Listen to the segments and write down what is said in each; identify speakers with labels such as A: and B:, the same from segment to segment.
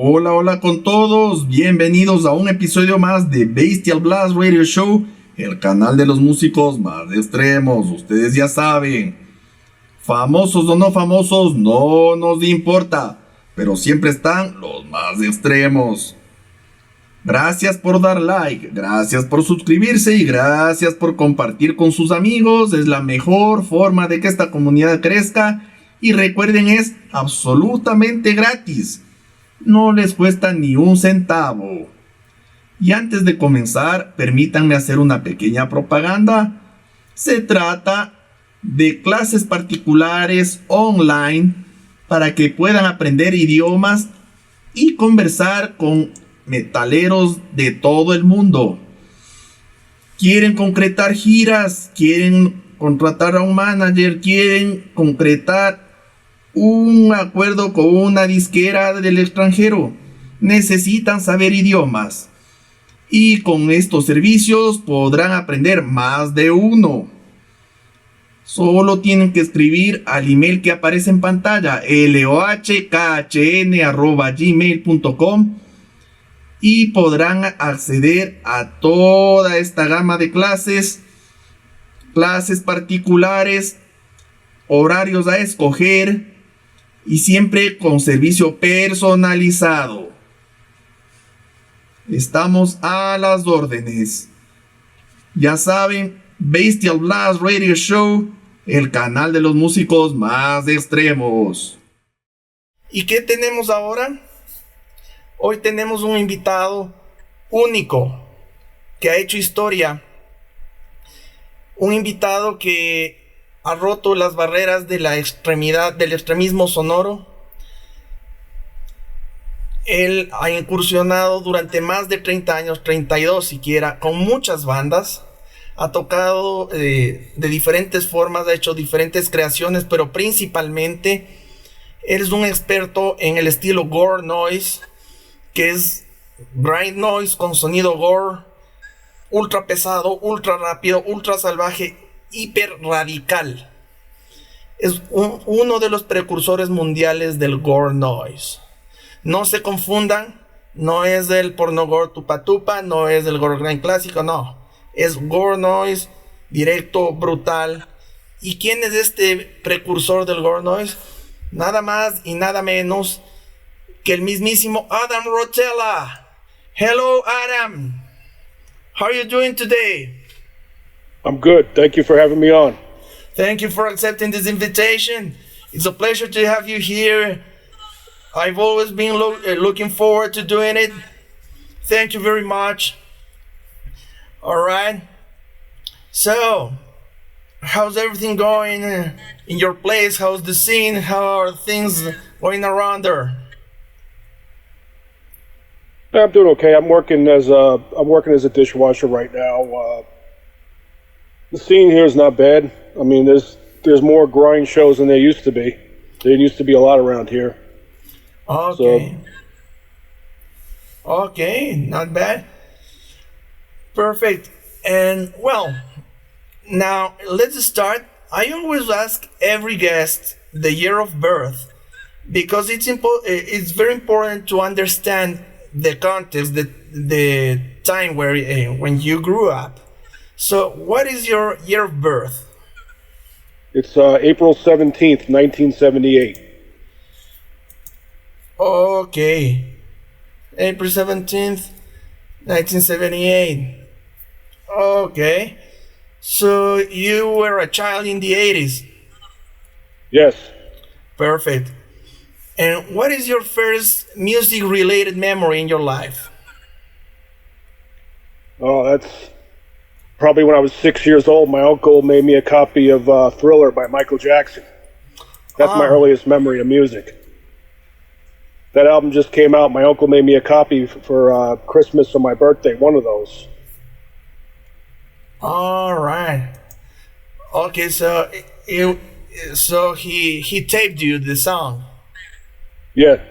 A: Hola, hola con todos, bienvenidos a un episodio más de Bestial Blast Radio Show, el canal de los músicos más extremos. Ustedes ya saben, famosos o no famosos, no nos importa, pero siempre están los más extremos. Gracias por dar like, gracias por suscribirse y gracias por compartir con sus amigos. Es la mejor forma de que esta comunidad crezca. Y recuerden, es absolutamente gratis. No les cuesta ni un centavo. Y antes de comenzar, permítanme hacer una pequeña propaganda. Se trata de clases particulares online para que puedan aprender idiomas y conversar con metaleros de todo el mundo. Quieren concretar giras, quieren contratar a un manager, quieren concretar un acuerdo con una disquera del extranjero, necesitan saber idiomas y con estos servicios podrán aprender más de uno. Solo tienen que escribir al email que aparece en pantalla, lohkhn@gmail.com, y podrán acceder a toda esta gama de clases particulares, horarios a escoger y siempre con servicio personalizado. Estamos a las órdenes. Ya saben, Bestial Blast Radio Show, el canal de los músicos más extremos. ¿Y qué tenemos ahora? Hoy tenemos un invitado único que ha hecho historia. Un invitado que ha roto las barreras de la extremidad, del extremismo sonoro. Él ha incursionado durante más de 30 años, 32 siquiera, con muchas bandas. Ha tocado de diferentes formas, ha hecho diferentes creaciones, pero principalmente él es un experto en el estilo Gorenoise, que es grind noise con sonido gore, ultra pesado, ultra rápido, ultra salvaje, hiper radical. Es uno de los precursores mundiales del Gorenoise. No se confundan, no es del porno gore tupa tupa, no es del gore grind clásico, no. Es Gorenoise, directo, brutal. ¿Y quién es este precursor del Gorenoise? Nada más y nada menos que el mismísimo Adam Rotella. Hello, Adam. How are you doing today?
B: I'm good. Thank you for having me on.
A: Thank you for accepting this invitation. It's a pleasure to have you here. I've always been looking forward to doing it. Thank you very much. All right. So, how's everything going in your place? How's the scene? How are things going around there?
B: I'm doing okay. I'm working as a dishwasher right now. The scene here is not bad. I mean, there's more grind shows than there used to be. There used to be a lot around here.
A: Okay. So. Okay, not bad. Perfect. And well, now let's start. I always ask every guest the year of birth because it's very important to understand the context, the time where when you grew up. So, what is your year of birth?
B: It's April 17th, 1978.
A: Okay. April 17th, 1978. Okay. So, you were a child in the 80s?
B: Yes.
A: Perfect. And what is your first music-related memory in your life?
B: Oh, that's probably when I was 6 years old. My uncle made me a copy of Thriller by Michael Jackson. That's my earliest memory of music. That album just came out. My uncle made me a copy for Christmas or my birthday, one of those.
A: All right. Okay, so he taped you the song.
B: Yeah.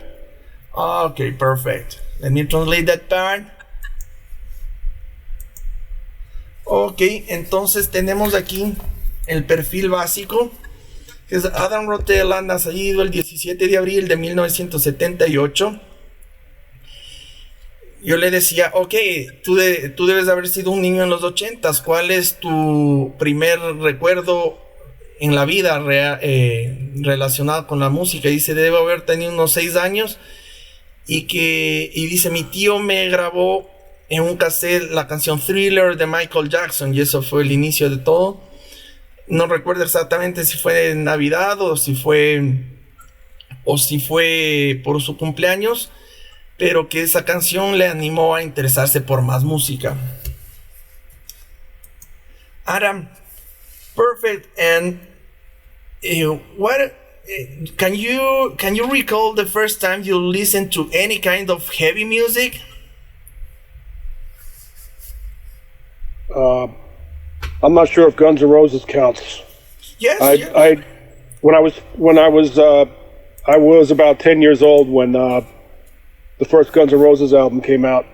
A: Okay, perfect. Let me translate that part. Ok, entonces tenemos aquí el perfil básico. Es Adam Rotella, nacido el 17 de abril de 1978.
C: yo le decía, ok, tú debes de haber sido un niño en los 80s. ¿Cuál es tu primer recuerdo en la vida relacionado con la música? Dice, debo haber tenido unos 6 años. Y dice, mi tío me grabó en un cassette la canción Thriller de Michael Jackson. Y eso fue el inicio de todo. No recuerdo exactamente si fue en Navidad o si fue por su cumpleaños, pero que esa canción le animó a interesarse por más música. Adam, perfect. And what can you recall the first time you listened to any kind of heavy music?
B: I'm not sure if Guns N' Roses counts.
C: Yes.
B: I was about 10 years old when the first Guns N' Roses album came out.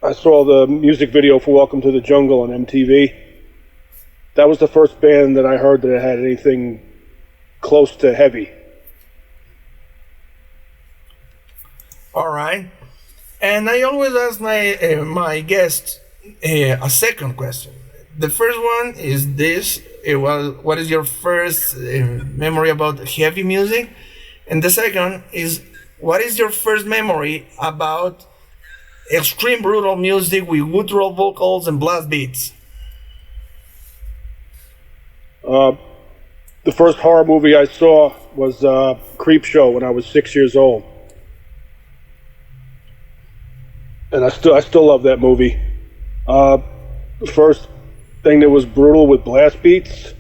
B: I saw the music video for Welcome to the Jungle on MTV. That was the first band that I heard that had anything close to heavy.
C: All right. And I always ask my guests a second question. The first one is this. What is your first memory about heavy music? And the second is, what is your first memory about extreme brutal music with guttural vocals and blast beats?
B: The first horror movie I saw was Creep Show when I was 6 years old. And I still love that movie. The first thing that was brutal with blast beats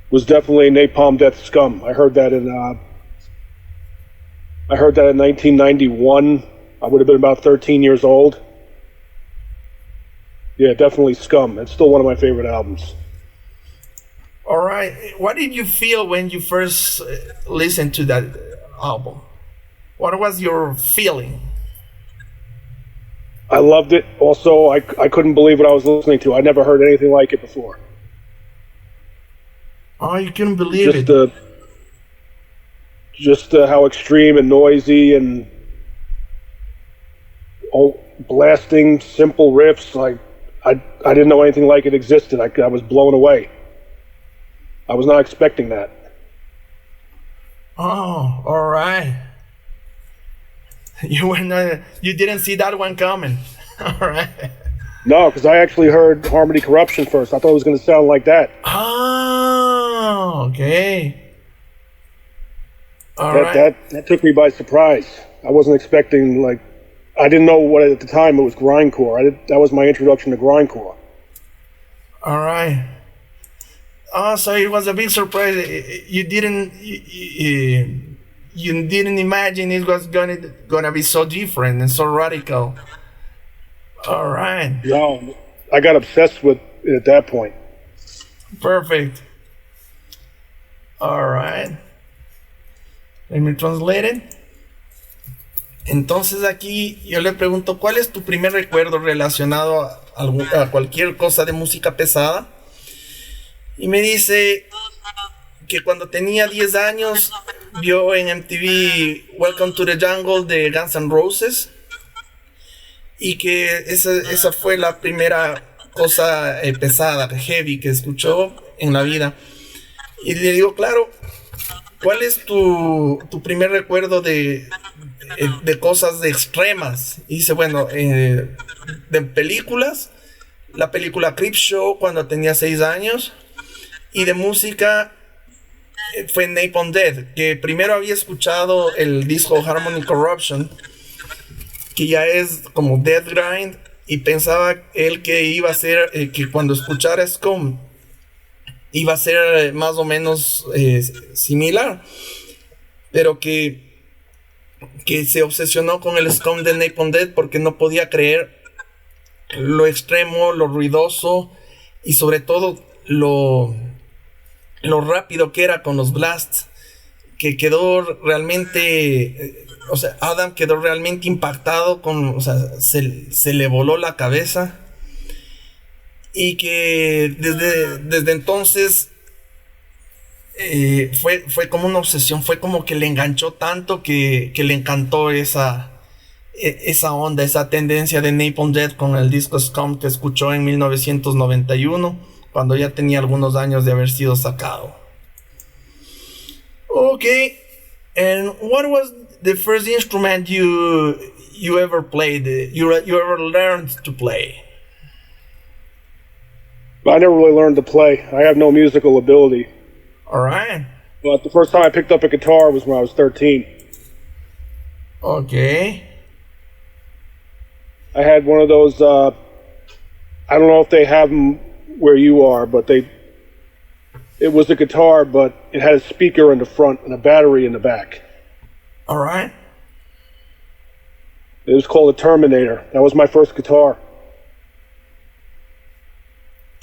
B: was definitely Napalm Death Scum. I heard that in 1991. I would have been about 13 years old. Yeah, definitely Scum. It's still one of my favorite albums.
C: All right. What did you feel when you first listened to that album? What was your feeling?
B: I loved it. Also, I couldn't believe what I was listening to. I never heard anything like it before.
C: Oh, you couldn't believe it.
B: Just how extreme and noisy and blasting, simple riffs. Like I didn't know anything like it existed. I was blown away. I was not expecting that.
C: Oh, all right. You didn't see that one coming. All right.
B: No, because I actually heard Harmony Corruption first. I thought it was going to sound like that.
C: Oh, okay. All right.
B: That took me by surprise. I wasn't expecting, I didn't know what at the time it was grindcore. That was my introduction to grindcore.
C: All right. Oh, so it was a big surprise. You didn't imagine it was gonna be so different and so radical. All right.
B: No, I got obsessed with it at that point.
C: Perfect. All right. Let me translate it. Entonces aquí yo le pregunto, ¿cuál es tu primer recuerdo relacionado a cualquier cosa de música pesada? Y me dice que cuando tenía 10 años vio en MTV Welcome to the Jungle de Guns N' Roses y que esa fue la primera cosa pesada, heavy que escuchó en la vida. Y le digo, claro, ¿cuál es tu primer recuerdo de cosas de extremas? Y dice, bueno, de películas, la película Creep Show cuando tenía 6 años, y de música fue Napalm Death, que primero había escuchado el disco Harmony Corruption, que ya es como Death Grind, y pensaba él que iba a ser, que cuando escuchara Scum iba a ser más o menos similar, pero que se obsesionó con el Scum de Napalm Death porque no podía creer lo extremo, lo ruidoso y sobre todo lo rápido que era con los blasts, que quedó realmente, Adam quedó realmente impactado se le voló la cabeza, y que desde entonces fue como una obsesión, fue como que le enganchó tanto que le encantó esa esa onda, esa tendencia de Napalm Death con el disco Scum que escuchó en 1991, cuando ya tenía algunos años de haber sido sacado. Okay, and what was the first instrument you ever played? You ever learned to play?
B: I never really learned to play. I have no musical ability.
C: All right.
B: But the first time I picked up a guitar was when I was 13.
C: Okay.
B: I had one of those, I don't know if they have them where you are, but it was a guitar, but it had a speaker in the front and a battery in the back.
C: All right.
B: It was called a Terminator. That was my first guitar.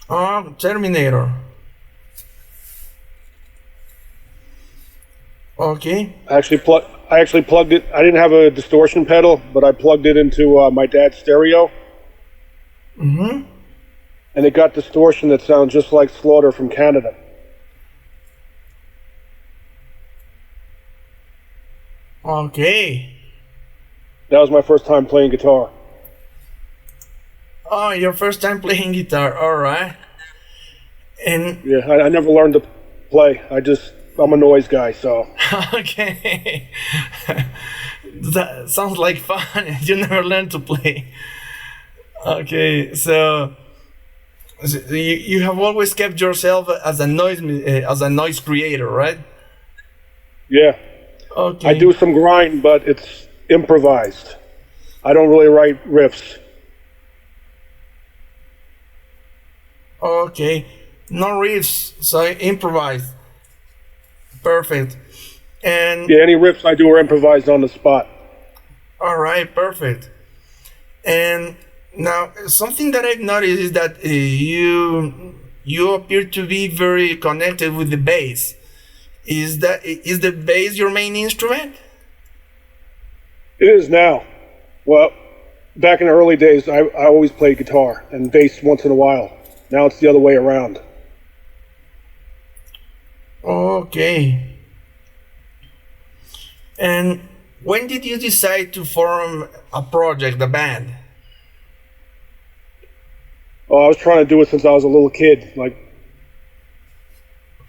C: Oh, Terminator. Okay.
B: I actually plugged it. I didn't have a distortion pedal, but I plugged it into my dad's stereo.
C: Mm-hmm.
B: And it got distortion that sounds just like Slaughter from Canada.
C: Okay.
B: That was my first time playing guitar.
C: Oh, your first time playing guitar. All right. And
B: yeah, I never learned to play. I'm a noise guy, so.
C: Okay. That sounds like fun. You never learned to play. Okay, so you have always kept yourself as a noise creator, right?
B: Yeah.
C: Okay.
B: I do some grind, but it's improvised. I don't really write riffs.
C: Okay. No riffs, so improvise. Perfect. And
B: yeah, any riffs I do are improvised on the spot.
C: All right, perfect. And now something that I've noticed is that you appear to be very connected with the bass. Is the bass your main instrument?
B: It is now. Well, back in the early days, I always played guitar and bass once in a while. Now it's the other way around.
C: Okay. And when did you decide to form a project, a band?
B: Oh, I was trying to do it since I was a little kid. Like,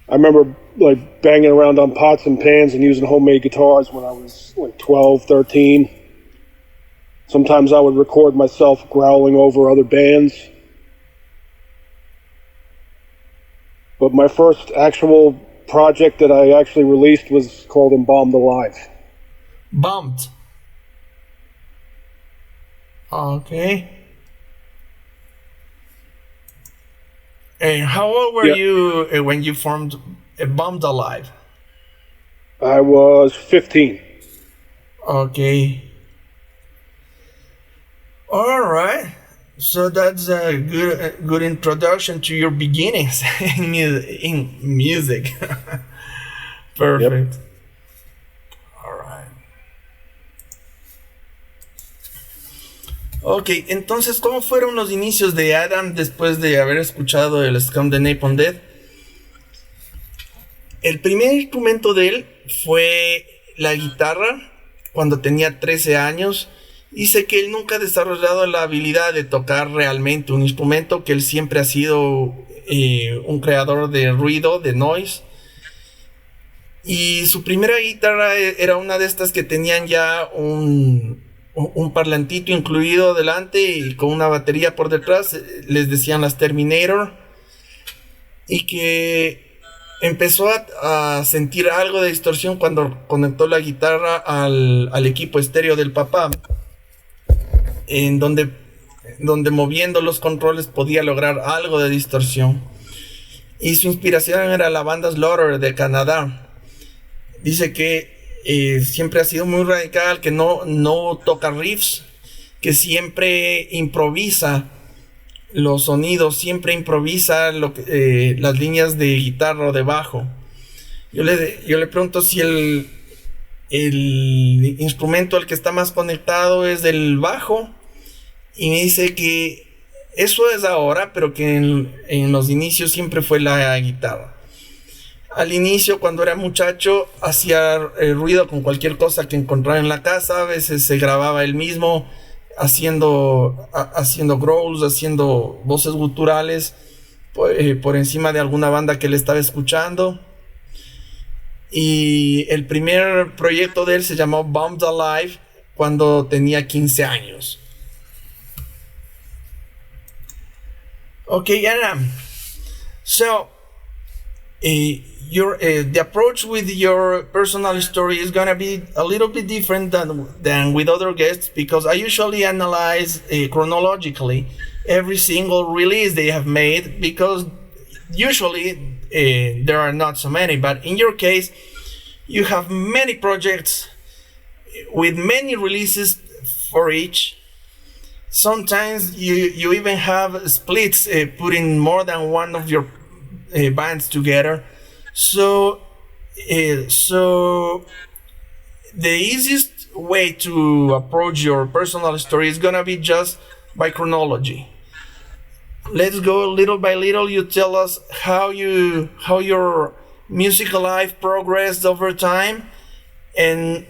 B: I remember like banging around on pots and pans and using homemade guitars when I was like 12, 13. Sometimes I would record myself growling over other bands. But my first actual project that I actually released was called Embalmed Alive.
C: Bumped. Okay. And how old were you when you formed Embalmed Alive?
B: I was 15.
C: Okay. All right. So that's a good introduction to your beginnings in music. Perfect. Yep. All right. Ok, entonces, ¿cómo fueron los inicios de Adam después de haber escuchado el Scum de Napalm Death? El primer instrumento de él fue la guitarra cuando tenía 13 años. Dice que él nunca ha desarrollado la habilidad de tocar realmente un instrumento, que él siempre ha sido un creador de ruido, de noise. Y su primera guitarra era una de estas que tenían ya un parlantito incluido delante y con una batería por detrás. Les decían las Terminator. Y que empezó a sentir algo de distorsión cuando conectó la guitarra al equipo estéreo del papá, en donde moviendo los controles podía lograr algo de distorsión. Y su inspiración era la banda Slaughter de Canadá. Dice que siempre ha sido muy radical, que no toca riffs, que siempre improvisa los sonidos, siempre improvisa las líneas de guitarra o de bajo. Yo le pregunto si el instrumento al que está más conectado es del bajo, y me dice que eso es ahora, pero que en los inicios siempre fue la guitarra. al inicio, cuando era muchacho, hacía ruido con cualquier cosa que encontraba en la casa. A veces se grababa él mismo haciendo growls, haciendo voces guturales por encima de alguna banda que él estaba escuchando. Y el primer proyecto de él se llamó Banda Live cuando tenía 15 años. Okay, Anna. So, the approach with your personal story is gonna be a little bit different than with other guests, because I usually analyze chronologically every single release they have made, because usually there are not so many. But in your case, you have many projects with many releases for each. Sometimes you even have splits, putting more than one of your bands together. So the easiest way to approach your personal story is gonna be just by chronology. Let's go little by little. You tell us how your musical life progressed over time, and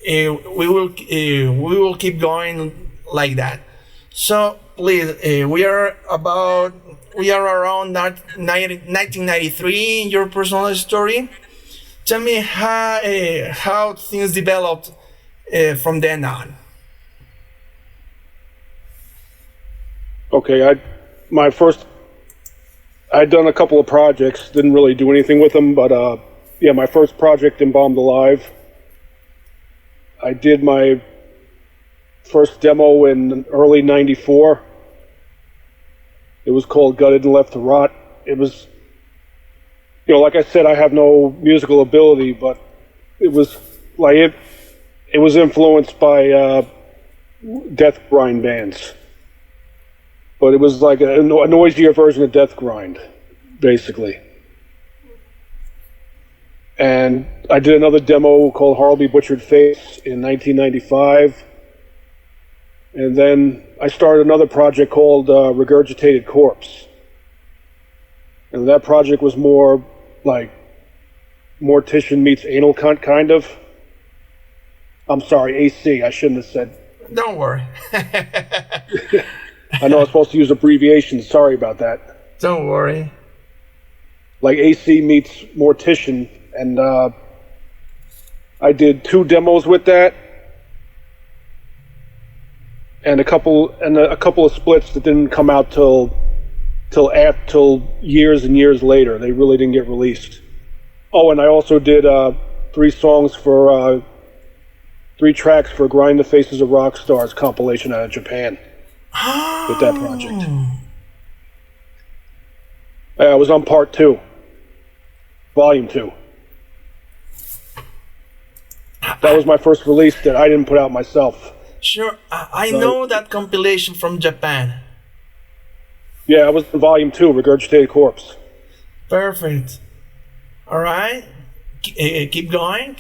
C: we will keep going like that. So please, we are around 1993 in your personal story. Tell me how things developed from then on.
B: Okay, I'd done a couple of projects, didn't really do anything with them, but yeah, my first project, Embalmed Alive, I did my first demo in early '94. It was called Gutted and Left to Rot. It was, like I said, I have no musical ability, but it was like it was influenced by death grind bands. But it was like a noisier version of death grind, basically. And I did another demo called Horribly Butchered Face in 1995. And then I started another project called Regurgitated Corpse. And that project was more like Mortician meets Anal Cunt, kind of. I'm sorry, AC, I shouldn't have said.
C: Don't worry.
B: I know I'm supposed to use abbreviations, sorry about that.
C: Don't worry.
B: Like AC meets Mortician, and I did 2 demos with that. And a couple of splits that didn't come out till years and years later. They really didn't get released. Oh, and I also did 3 tracks for Grind the Faces of Rock Stars compilation out of Japan with that project. I was on part 2, volume 2. That was my first release that I didn't put out myself.
C: Sure, I know that compilation from Japan.
B: Yeah, I was in volume 2, Regurgitated Corpse.
C: Perfect. All right. Keep going.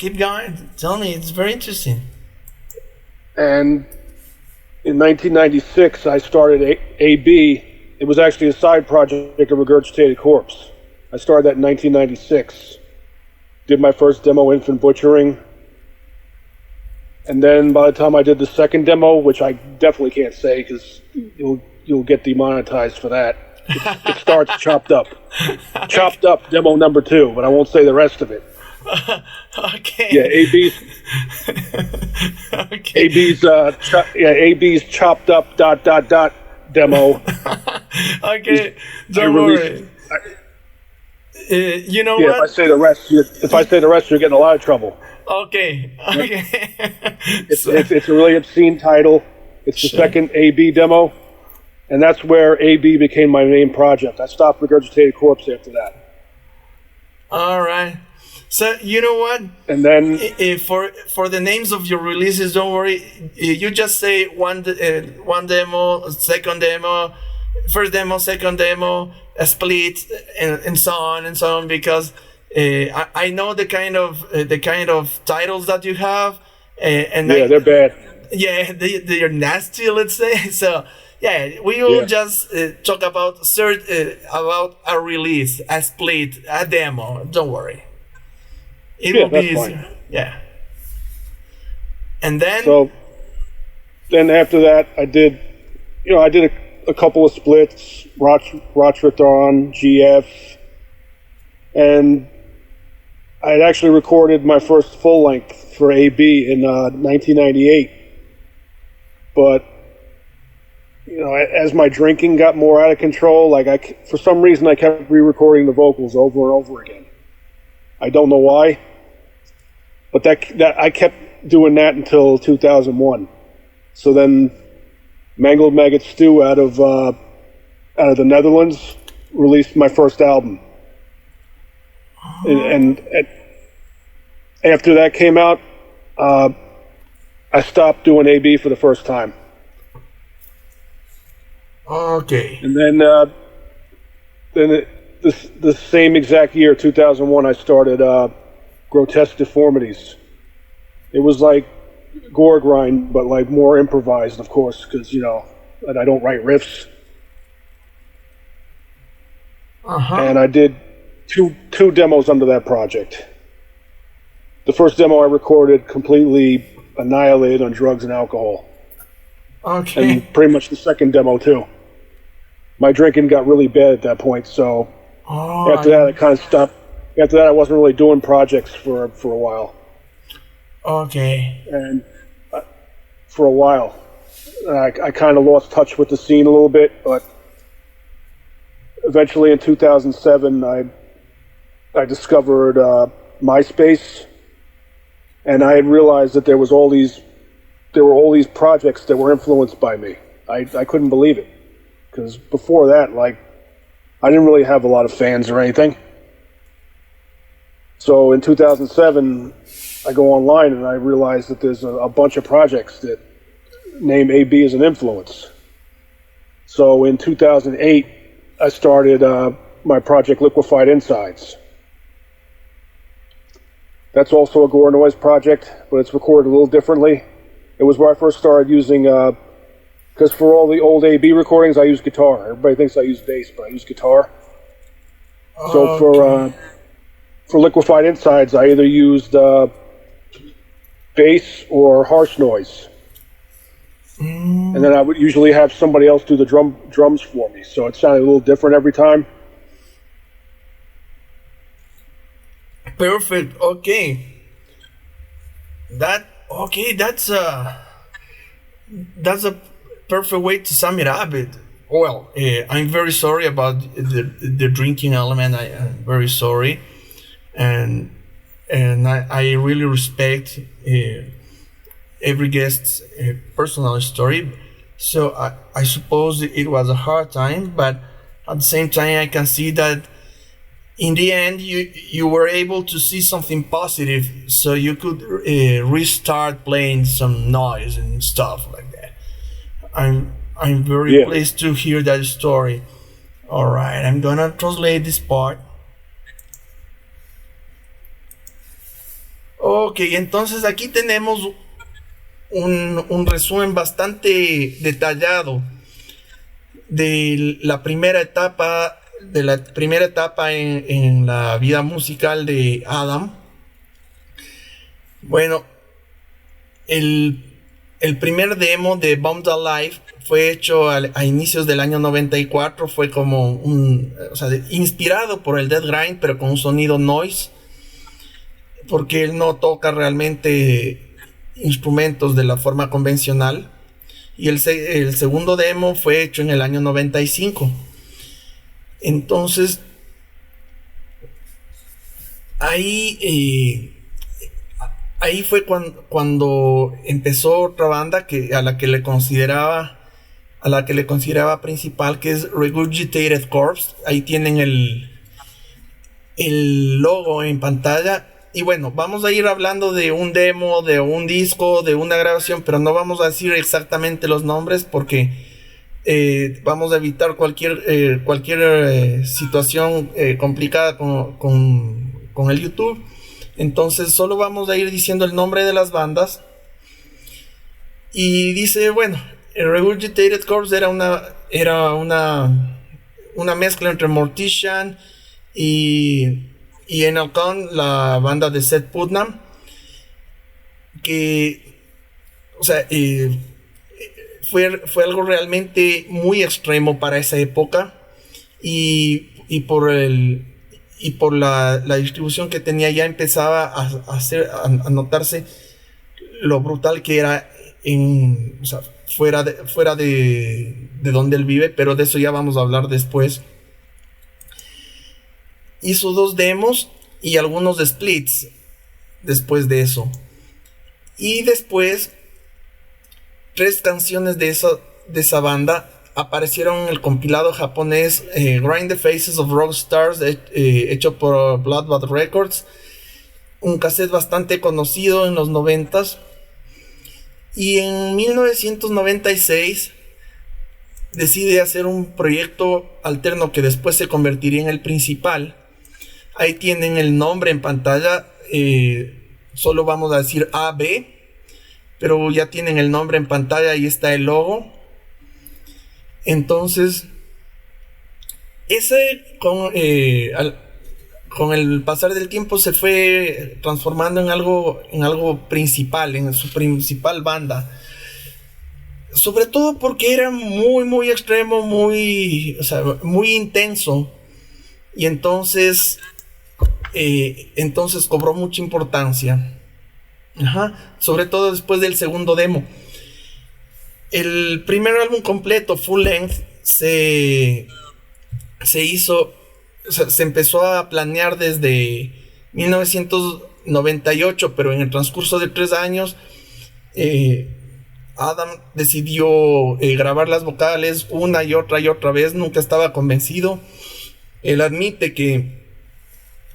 C: Tell me, it's very interesting.
B: And in 1996, I started AB. It was actually a side project of Regurgitated Corpse. I started that in 1996. Did my first demo, Infant Butchering. And then by the time I did the second demo, which I definitely can't say because you'll get demonetized for that. It starts Chopped Up. Chopped Up demo number 2, but I won't say the rest of it.
C: Okay.
B: Yeah, AB's Chopped Up ... demo.
C: Okay, don't worry. You know what?
B: If I say the rest, you're getting a lot of trouble.
C: Okay.
B: It's a really obscene title. It's the second AB demo, and that's where AB became my main project. I stopped Regurgitated Corpse after that.
C: All right. So you know what?
B: And then
C: for the names of your releases, don't worry. You just say one demo, second demo, first demo, second demo, a split, and so on, because I know the kind of titles that you have, and
B: they're bad.
C: yeah, they're nasty, let's say. So yeah, we will just talk about about a release, a split, a demo. Don't worry, it will be easier. Fine. Yeah. And then
B: after that, I did a couple of splits, Rotrathon, GF, and I had actually recorded my first full length for AB in 1998. But as my drinking got more out of control, for some reason I kept re-recording the vocals over and over again. I don't know why, but that I kept doing that until 2001. So then Mangled Maggot Stew out of the Netherlands released my first album. And after that came out, I stopped doing AB for the first time.
C: Okay.
B: And then the same exact year, 2001, I started Grotesque Deformities. It was like gore grind, but like more improvised, of course, because I don't write riffs. And I did two demos under that project. The first demo I recorded completely annihilated on drugs and alcohol.
C: Okay.
B: And pretty much the second demo too. My drinking got really bad at that point, so after that I kind of stopped. After that I wasn't really doing projects for a while.
C: Okay.
B: And for a while, I kind of lost touch with the scene a little bit, but eventually in 2007 I discovered MySpace, and I had realized that there were all these projects that were influenced by me. I couldn't believe it, because before that, I didn't really have a lot of fans or anything. So in 2007, I go online and I realize that there's a bunch of projects that name AB as an influence. So in 2008, I started my project Liquefied Insides. That's also a Gorenoise project, but it's recorded a little differently. It was where I first started using, because for all the old AB recordings, I use guitar. Everybody thinks I use bass, but I use guitar. So for Liquefied Insides, I either used bass or harsh noise. And then I would usually have somebody else do the drums for me, so it sounded a little different every time.
C: Perfect. Okay. That's a perfect way to sum it up. Well, I'm very sorry about the drinking element. I am very sorry, and I really respect every guest's personal story. So I suppose it was a hard time, but at the same time I can see that in the end you were able to see something positive, so you could restart playing some noise and stuff like that. I'm very pleased to hear that story. All right, I'm gonna translate this part. Ok, entonces aquí tenemos un resumen bastante detallado de la primera etapa en la vida musical de Adam. Bueno, el primer demo de Banda Live fue hecho a inicios del año 94. Fue como inspirado por el Death Grind, pero con un sonido noise, porque él no toca realmente instrumentos de la forma convencional. Y el segundo demo fue hecho en el año 95. Entonces ahí fue cuando empezó otra banda a la que le consideraba principal, que es Regurgitated Corpse. Ahí tienen el logo en pantalla. Y bueno, vamos a ir hablando de un demo, de un disco, de una grabación, pero no vamos a decir exactamente los nombres porque vamos a evitar cualquier situación complicada con el YouTube. Entonces solo vamos a ir diciendo el nombre de las bandas Y dice, bueno, el Regurgitated Corpse era una mezcla entre Mortician y Enel Khan, la banda de Seth Putnam, que, o sea, fue algo realmente muy extremo para esa época, y por la distribución que tenía ya empezaba a notarse lo brutal que era o sea, fuera de donde él vive, pero de eso ya vamos a hablar después. Hizo 2 demos y algunos splits después de eso. Y después 3 canciones de esa banda aparecieron en el compilado japonés Grind the Faces of Rockstars, hecho por Bloodbath Records, un cassette bastante conocido en los 90s. Y en 1996 decide hacer un proyecto alterno que después se convertiría en el principal. Ahí tienen el nombre en pantalla, solo vamos a decir AB, pero ya tienen el nombre en pantalla, ahí está el logo. Entonces, con el pasar del tiempo se fue transformando en algo principal, en su principal banda. Sobre todo porque era muy, muy extremo, muy intenso. Y entonces cobró mucha importancia. Sobre todo después del segundo demo. El primer álbum completo, full length, se hizo, o sea, se empezó a planear desde 1998, pero en el transcurso de 3 años, Adam decidió grabar las vocales una y otra vez. Nunca estaba convencido. Él admite que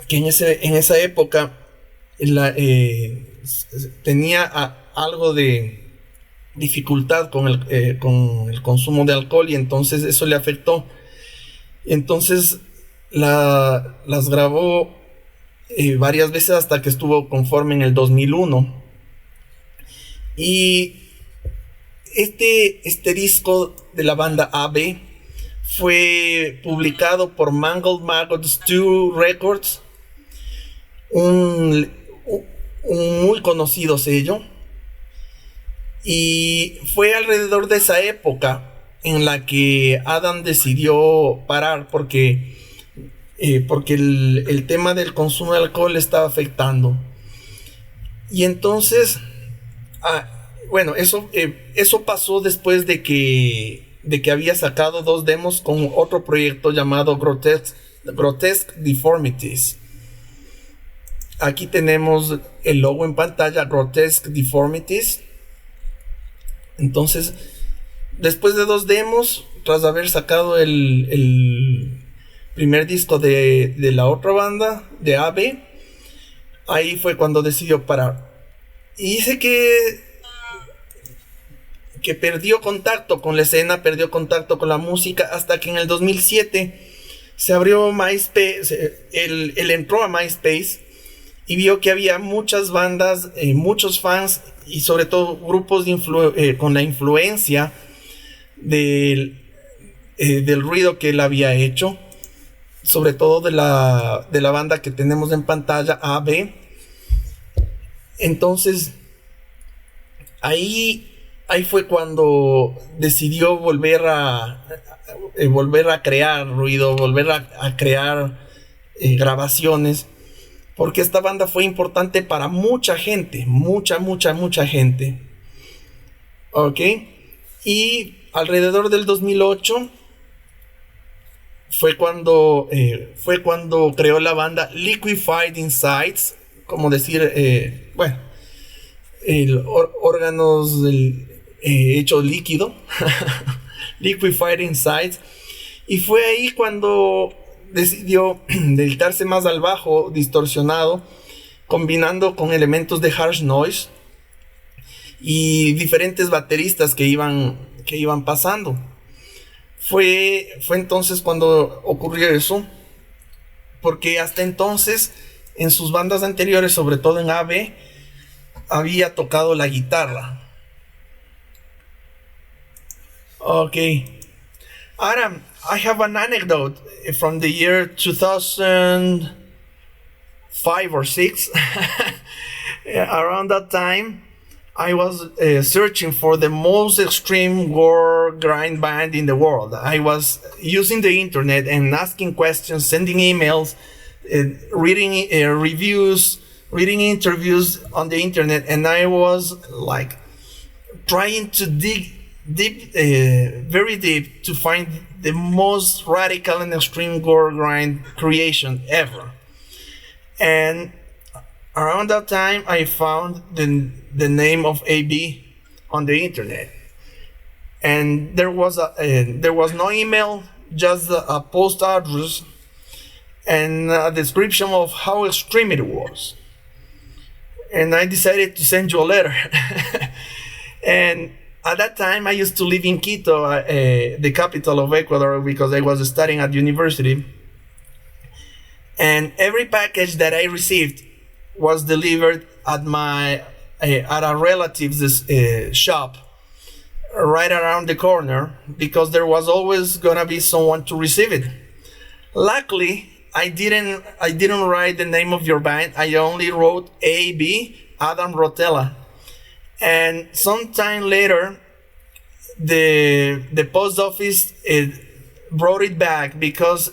C: en esa época tenía algo de dificultad con el consumo de alcohol, y entonces eso le afectó. Entonces las grabó varias veces hasta que estuvo conforme en el 2001. Y este disco de la banda AB fue publicado por Mangled Maggot Stew Records, un muy conocido sello. Y fue alrededor de esa época en la que Adam decidió parar, porque el tema del consumo de alcohol le estaba afectando. Y entonces, bueno, eso pasó después de que había sacado 2 demos con otro proyecto llamado Grotesque Deformities. Aquí tenemos el logo en pantalla, Grotesque Deformities. Entonces, después de 2 demos, tras haber sacado el primer disco de la otra banda, de AB, ahí fue cuando decidió parar. Y dice que perdió contacto con la escena, perdió contacto con la música, hasta que en el 2007 se abrió MySpace. Él entró a MySpace y vio que había muchas bandas, muchos fans, y sobre todo grupos con la influencia del ruido que él había hecho, sobre todo de la banda que tenemos en pantalla, AB. Entonces ahí fue cuando decidió volver a crear ruido, volver a crear grabaciones, porque esta banda fue importante para mucha gente, mucha gente. Ok. Y alrededor del 2008 fue cuando creó la banda Liquefied Insides, como decir, órganos hecho líquido. Liquefied Insides. Y fue ahí cuando decidió dedicarse más al bajo distorsionado, combinando con elementos de harsh noise y diferentes bateristas que iban pasando. Fue entonces cuando ocurrió eso, porque hasta entonces en sus bandas anteriores, sobre todo en AB, había tocado la guitarra. Okay. Adam, I have an anecdote from the year 2005 or 6. Around that time, I was searching for the most extreme gore grind band in the world. I was using the internet and asking questions, sending emails, reading reviews, reading interviews on the internet, and I was like trying to dig deep, very deep, to find the most radical and extreme gore grind creation ever. And around that time, I found the name of AB on the internet, and there was no email, just a post address and a description of how extreme it was. And I decided to send you a letter. And at that time, I used to live in Quito, the capital of Ecuador, because I was studying at university. And every package that I received was delivered at a relative's shop right around the corner, because there was always gonna be someone to receive it. Luckily, I didn't write the name of your band. I only wrote AB Adam Rotella. And sometime later, the post office brought it back because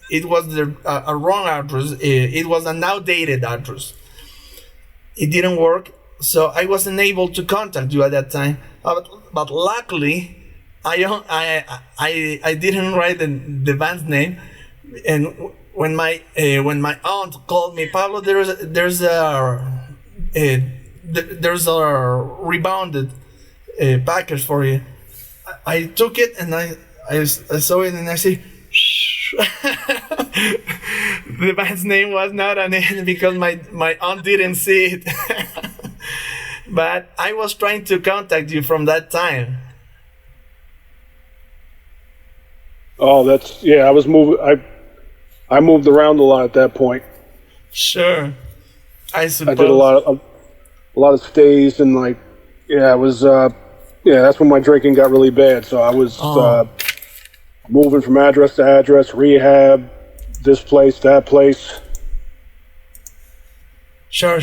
C: it was a wrong address. It was an outdated address. It didn't work, so I wasn't able to contact you at that time. But luckily, I didn't write the band's name. And when my aunt called me, Pablo, there's a rebounded package for you. I took it and I saw it and I said, shh. The band's name was not on it because my aunt didn't see it. But I was trying to contact you from that time.
B: Oh, I was moving. I moved around a lot at that point.
C: Sure, I suppose.
B: I did a lot of stays, and it was that's when my drinking got really bad. So I was moving from address to address, rehab, this place, that place.
C: Sure.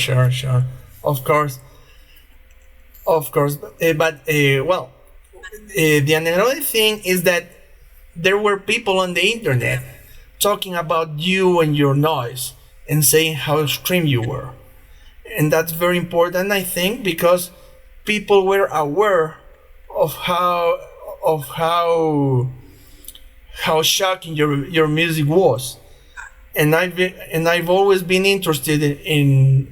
C: Of course. But the another thing is that there were people on the internet talking about you and your noise and saying how extreme you were. And that's very important, I think, because people were aware of how shocking your music was. And I've always been interested in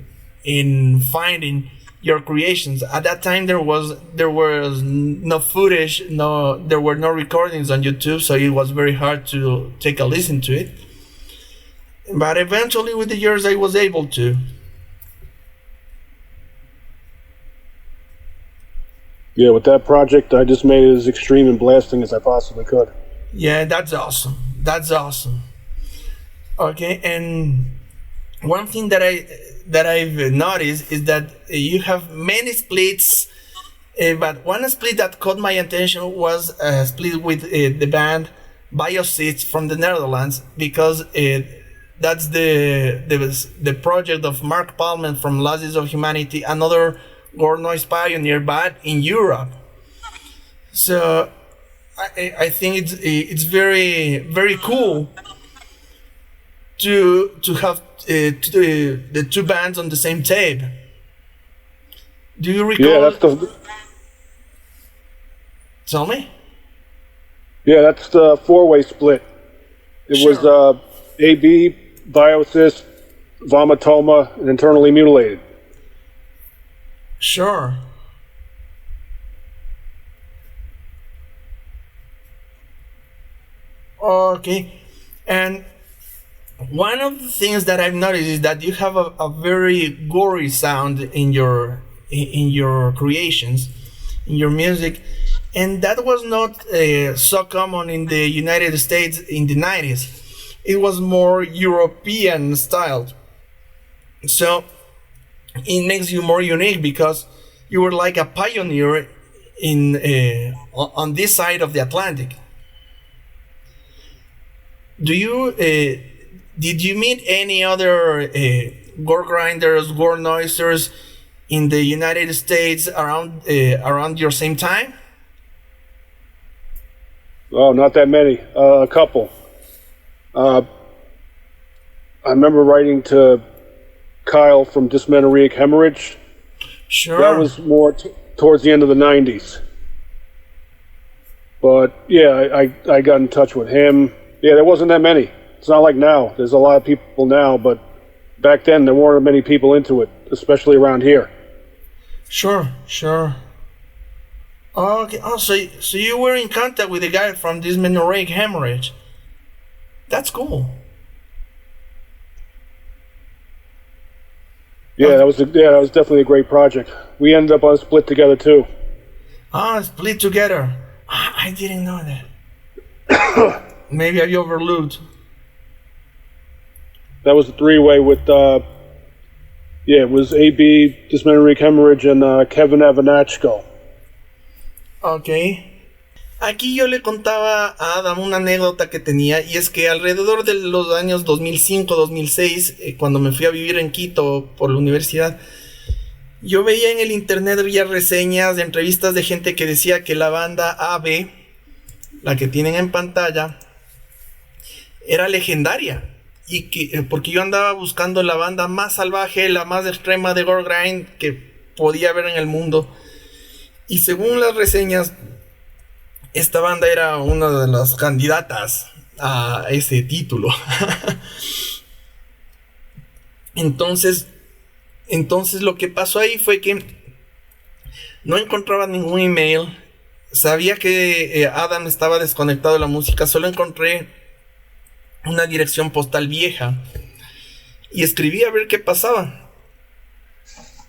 C: finding your creations. At that time, there was no footage, there were no recordings on YouTube, so it was very hard to take a listen to it. But eventually, with the years, I was able to.
B: Yeah, with that project, I just made it as extreme and blasting as I possibly could.
C: Yeah, that's awesome. Okay, and one thing that I've noticed is that you have many splits, but one split that caught my attention was a split with the band Biocysts from the Netherlands, because that's the project of Mark Palmen from Losses of Humanity, another Gorenoise pioneer, but in Europe. So I think it's very, very cool to have the two bands on the same tape. Do you recall?
B: Yeah, that's the.
C: Tell me.
B: Yeah, that's the four-way split. It
C: Sure.
B: was AB, Biocyst, Vomitoma, and Internally Mutilated.
C: Sure. Okay, and one of the things that I've noticed is that you have a very gory sound in your creations, in your music, and that was not so common in the United States in the 90s. It was more European styled, so it makes you more unique because you were like a pioneer in on this side of the Atlantic. Did you meet any other gore grinders, gore noisers in the United States around your same time?
B: Oh, not that many. A couple. I remember writing to Kyle from Dysmenorrheic Hemorrhage.
C: Sure.
B: That was more towards the end of the 90s. But yeah, I got in touch with him. Yeah, there wasn't that many. It's not like now. There's a lot of people now, but back then there weren't many people into it, especially around here.
C: Sure. Okay. Oh, so you were in contact with the guy from Dysmenorrheic Hemorrhage. That's cool.
B: Yeah, that was definitely a great project. We ended up on Split together too.
C: Split together. I didn't know that. Maybe I overlooked.
B: That was a three-way with, it was AB, Dysmenorrheic Hemorrhage, and Kevin Avanachko.
C: Ok. Aquí yo le contaba a Adam una anécdota que tenía, y es que alrededor de los años 2005-2006, cuando me fui a vivir en Quito por la universidad, yo veía en el internet, veía reseñas de entrevistas de gente que decía que la banda AB, la que tienen en pantalla, era legendaria. Y que, porque yo andaba buscando la banda más salvaje, la más extrema de gore grind que podía haber en el mundo. Y según las reseñas, esta banda era una de las candidatas a ese título. Entonces lo que pasó ahí fue que no encontraba ningún email. Sabía que Adam estaba desconectado de la música. Solo encontré una dirección postal vieja y escribí a ver qué pasaba.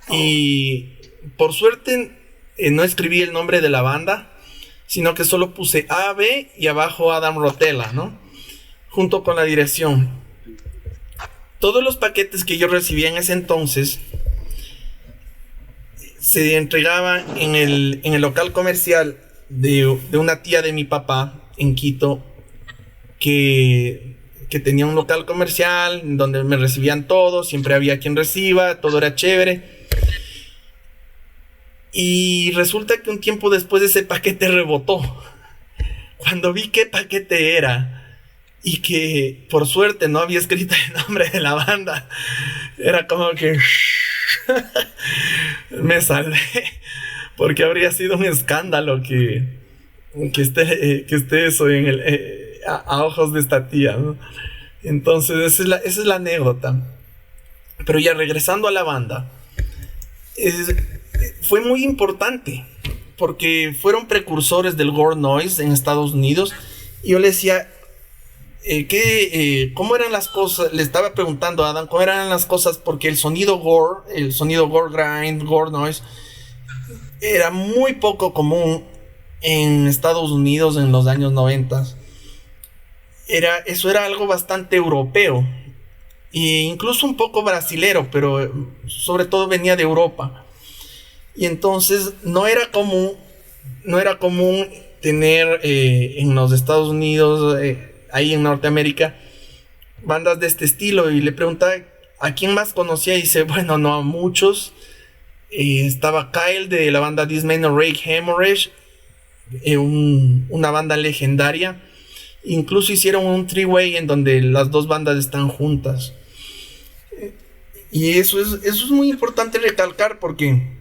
C: Y por suerte no escribí el nombre de la banda, sino que solo puse AB y abajo Adam Rotella, ¿no? Junto con la dirección. Todos los paquetes que yo recibía en ese entonces se entregaban en el local comercial de una tía de mi papá en Quito, que tenía un local comercial donde me recibían todo, siempre había quien reciba, todo era chévere. Y resulta que un tiempo después ese paquete rebotó. Cuando vi qué paquete era y que por suerte no había escrito el nombre de la banda, era como que me salvé, porque habría sido un escándalo que esté eso a ojos de esta tía, ¿no? Entonces esa es la anécdota. Pero ya regresando a la banda, fue muy importante porque fueron precursores del gore noise en Estados Unidos. Y yo le decía cómo eran las cosas. Le estaba preguntando a Adam cómo eran las cosas, porque el sonido gore grind, gore noise, era muy poco común en Estados Unidos en los años 90. Eso era algo bastante europeo e incluso un poco brasilero, pero sobre todo venía de Europa. Y entonces no era común tener en los Estados Unidos, ahí en Norteamérica, bandas de este estilo. Y le preguntaba a quién más conocía y dice, bueno, no a muchos. Estaba Kyle de la banda Dysmenorrheic Hemorrhage, una banda legendaria. Incluso hicieron un three-way en donde las dos bandas están juntas. Y eso es muy importante recalcar, porque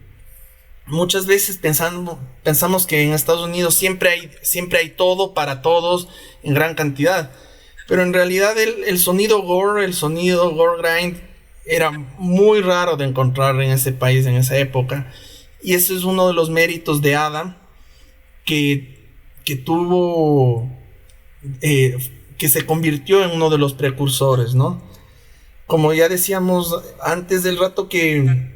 C: muchas veces pensamos que en Estados Unidos siempre hay todo para todos en gran cantidad. Pero en realidad el sonido gore grind era muy raro de encontrar en ese país en esa época. Y ese es uno de los méritos de Adam, que tuvo, que se convirtió en uno de los precursores, ¿no? Como ya decíamos antes, del rato que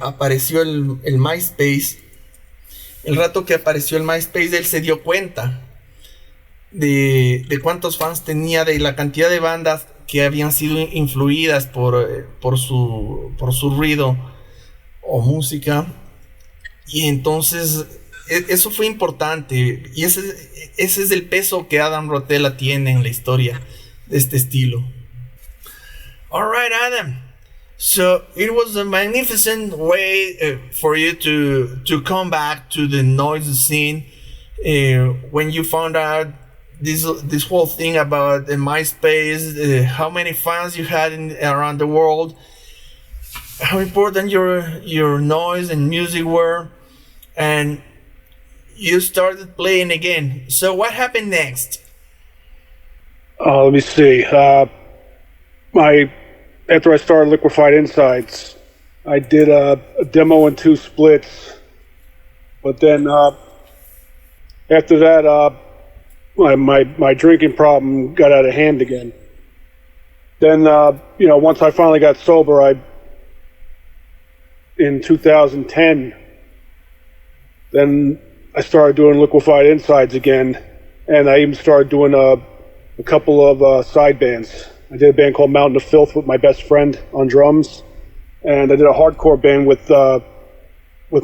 C: apareció el MySpace, él se dio cuenta de cuántos fans tenía, de la cantidad de bandas que habían sido influidas por su ruido o música. Y entonces eso fue importante. Y ese es el peso que Adam Rotella tiene en la historia de este estilo. Alright, Adam. So it was a magnificent way for you to come back to the noise scene when you found out this whole thing about MySpace, how many fans you had around the world, how important your noise and music were, and you started playing again. So what happened next?
B: Let me see. After I started Liquefied Insides, I did a demo and 2 splits. But then after that, my drinking problem got out of hand again. Then, once I finally got sober, in 2010, then I started doing Liquefied Insides again, and I even started doing a couple of side bands. I did a band called Mountain of Filth with my best friend on drums, and I did a hardcore band with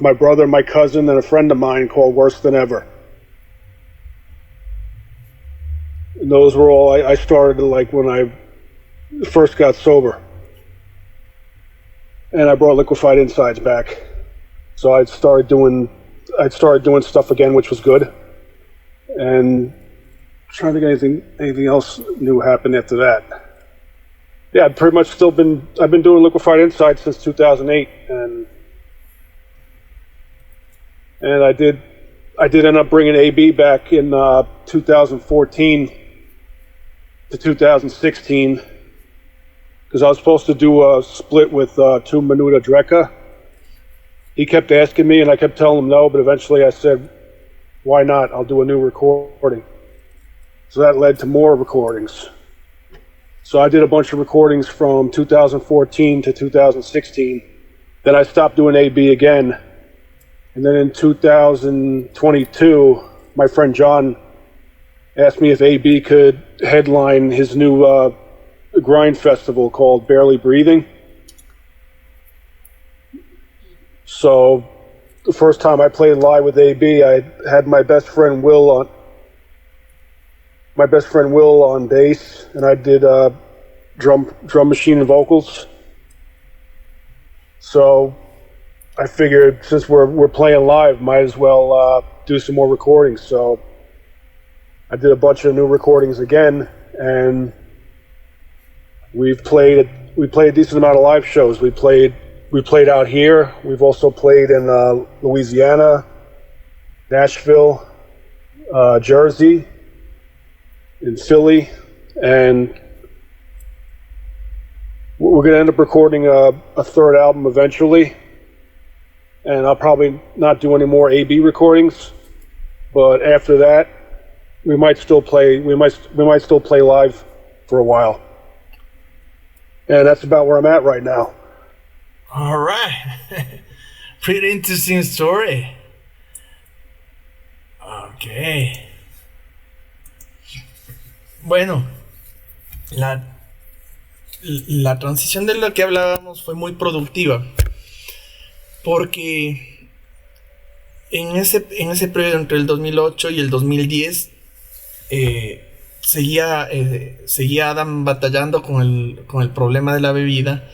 B: my brother, my cousin, and a friend of mine called Worse Than Ever. And those were all I started like when I first got sober, and I brought Liquefied Insides back. So I started doing stuff again, which was good, and trying to get anything else new happened after that. Yeah, I've pretty much I've been doing Liquefied Insides since 2008, and I did end up bringing AB back in 2014 to 2016, because I was supposed to do a split with Tu Minuta Dreka. He kept asking me, and I kept telling him no, but eventually I said, why not? I'll do a new recording. So that led to more recordings. So I did a bunch of recordings from 2014 to 2016. Then I stopped doing AB again. And then in 2022, my friend John asked me if AB could headline his new grind festival called Barely Breathing. So the first time I played live with AB, I had my best friend Will on bass, and I did drum machine and vocals. So I figured since we're playing live, might as well do some more recordings. So I did a bunch of new recordings again, and we played a decent amount of live shows. We played out here. We've also played in Louisiana, Nashville, Jersey, in Philly, and we're going to end up recording a third album eventually. And I'll probably not do any more AB recordings, but after that, we might still play live for a while. And that's about where I'm at right now.
C: All right. Pretty interesting story. Okay. Bueno, la transición de lo que hablábamos fue muy productiva, porque en ese periodo entre el 2008 y el 2010 seguía Adam batallando con el problema de la bebida,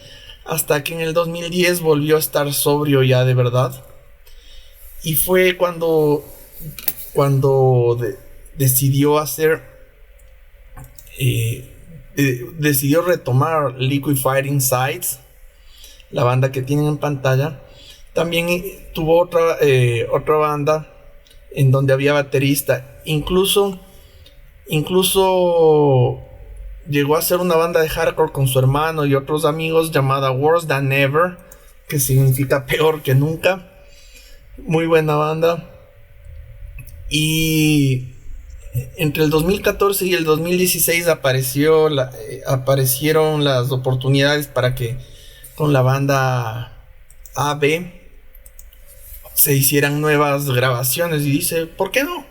C: hasta que en el 2010 volvió a estar sobrio ya de verdad, y fue cuando decidió hacer decidió retomar Liquefied Insides, la banda que tienen en pantalla. También tuvo otra banda en donde había baterista. Incluso llegó a hacer una banda de hardcore con su hermano y otros amigos llamada Worse Than Ever, que significa peor que nunca. Muy buena banda. Y entre el 2014 y el 2016 aparecieron las oportunidades para que con la banda AB se hicieran nuevas grabaciones, y dice, ¿por qué no?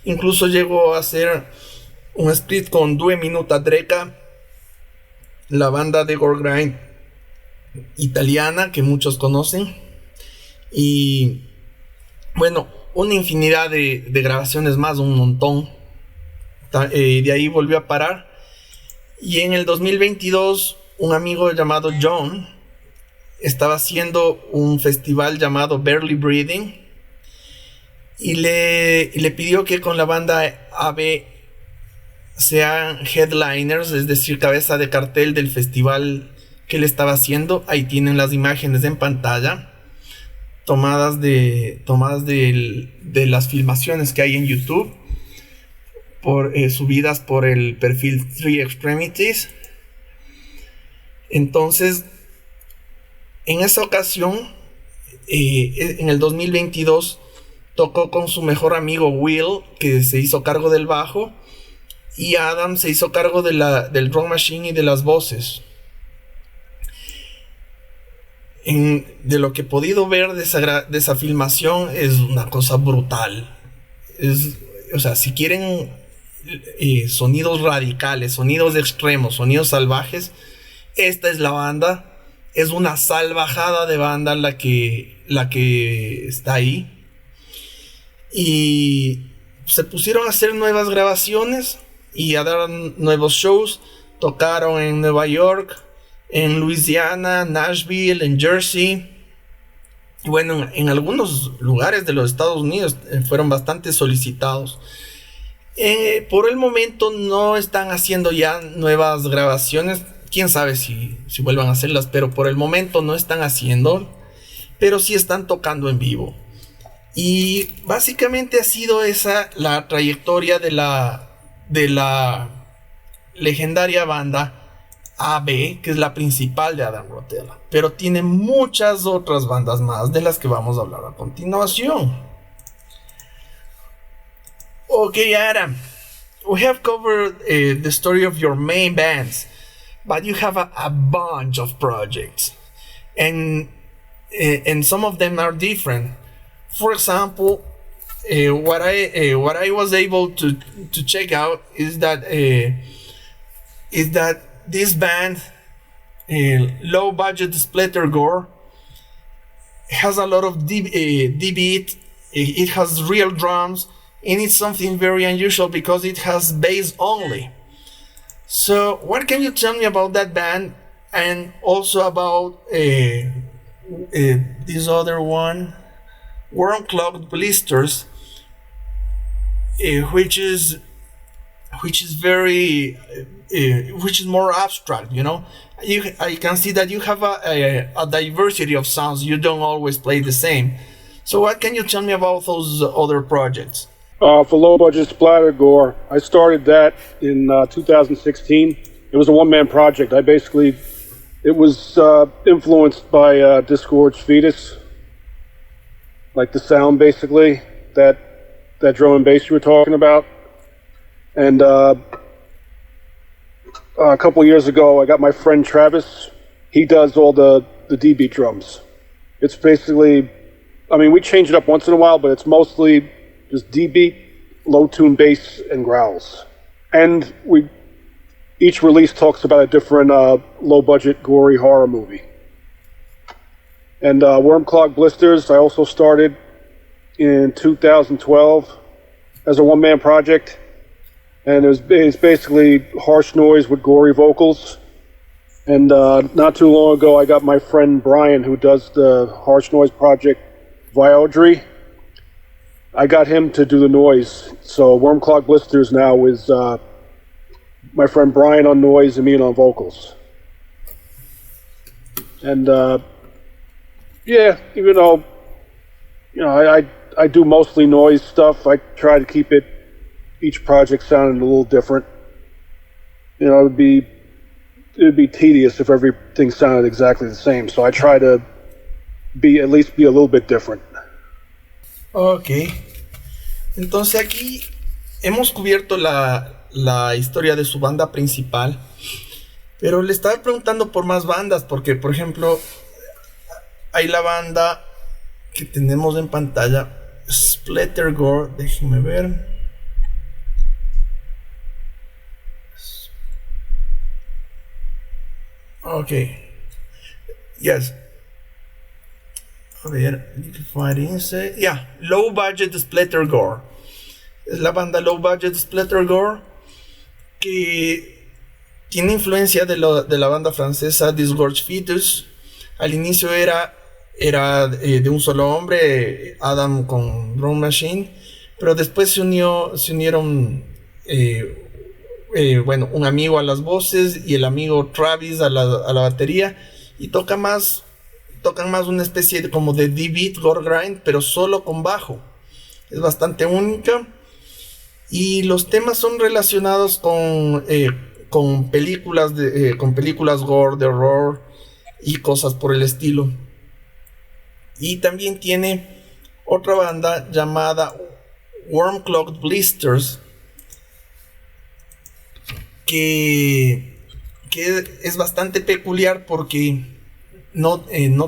C: Incluso llegó a hacer un split con Due Minuta Dreka, la banda de gore grind italiana que muchos conocen, y Bueno, una infinidad de grabaciones más, un montón. De ahí volvió a parar. Y en el 2022, un amigo llamado John estaba haciendo un festival llamado Barely Breathing. Y le pidió que con la banda AB sean headliners, es decir, cabeza de cartel del festival que él estaba haciendo. Ahí tienen las imágenes en pantalla, tomadas de las filmaciones que hay en YouTube, subidas por el perfil Three Extremities. Entonces, en esa ocasión, en el 2022, tocó con su mejor amigo Will, que se hizo cargo del bajo, y Adam se hizo cargo del drum machine y de las voces. De lo que he podido ver de esa filmación, es una cosa brutal. O sea, si quieren sonidos radicales, sonidos extremos, sonidos salvajes, esta es la banda. Es una salvajada de banda la que está ahí. Y se pusieron a hacer nuevas grabaciones y a dar nuevos shows. Tocaron en Nueva York, en Luisiana, Nashville, en Jersey. Y bueno, en algunos lugares de los Estados Unidos fueron bastante solicitados. Por el momento no están haciendo ya nuevas grabaciones. Quién sabe si vuelvan a hacerlas, pero por el momento no están haciendo. Pero sí están tocando en vivo. Y básicamente ha sido esa la trayectoria de la legendaria banda AB, que es la principal de Adam Rotella. Pero tiene muchas otras bandas más de las que vamos a hablar a continuación. Okay, Adam, we have covered the story of your main bands, but you have a bunch of projects, and some of them are different. For example, what I was able to check out is that this band, low budget splatter gore, has a lot of D-beat. It has real drums, and it's something very unusual because it has bass only. So, what can you tell me about that band, and also about this other one? Worm Clogged Blisters, which is very which is more abstract, you know. I can see that you have a diversity of sounds. You don't always play the same. So what can you tell me about those other projects?
B: For low budget splatter gore, I started that in 2016. It was a one-man project. It was influenced by Discord's Fetus. Like the sound, basically, that drum and bass you were talking about. And a couple years ago, I got my friend Travis. He does all the D-beat drums. It's basically, I mean, we change it up once in a while, but it's mostly just D-beat, low-tune bass, and growls. And each release talks about a different low-budget, gory horror movie. And Worm Clogged Blisters, I also started in 2012 as a one-man project. And it's basically harsh noise with gory vocals. And not too long ago, I got my friend Brian, who does the harsh noise project, Viodry. I got him to do the noise. So Worm Clogged Blisters now is my friend Brian on noise and me on vocals. And yeah, even though, I do mostly noise stuff, I try to keep each project sounding a little different. It would be tedious if everything sounded exactly the same, so I try to at least be a little bit different.
C: Ok, entonces aquí hemos cubierto la historia de su banda principal, pero le estaba preguntando por más bandas, porque por ejemplo hay la banda que tenemos en pantalla, Splatter Gore, déjenme ver. Ok. Yes. A ver, Low Budget Splatter Gore. Es la banda Low Budget Splatter Gore que tiene influencia de la banda francesa Disgorge Fetus. Al inicio era de un solo hombre, Adam con Drum Machine, pero después se unieron un amigo a las voces y el amigo Travis a la batería, y tocan más una especie como de D-beat gore grind, pero solo con bajo. Es bastante única y los temas son relacionados con películas gore de horror y cosas por el estilo. Y también tiene otra banda llamada Worm Clogged Blisters, que es bastante peculiar porque no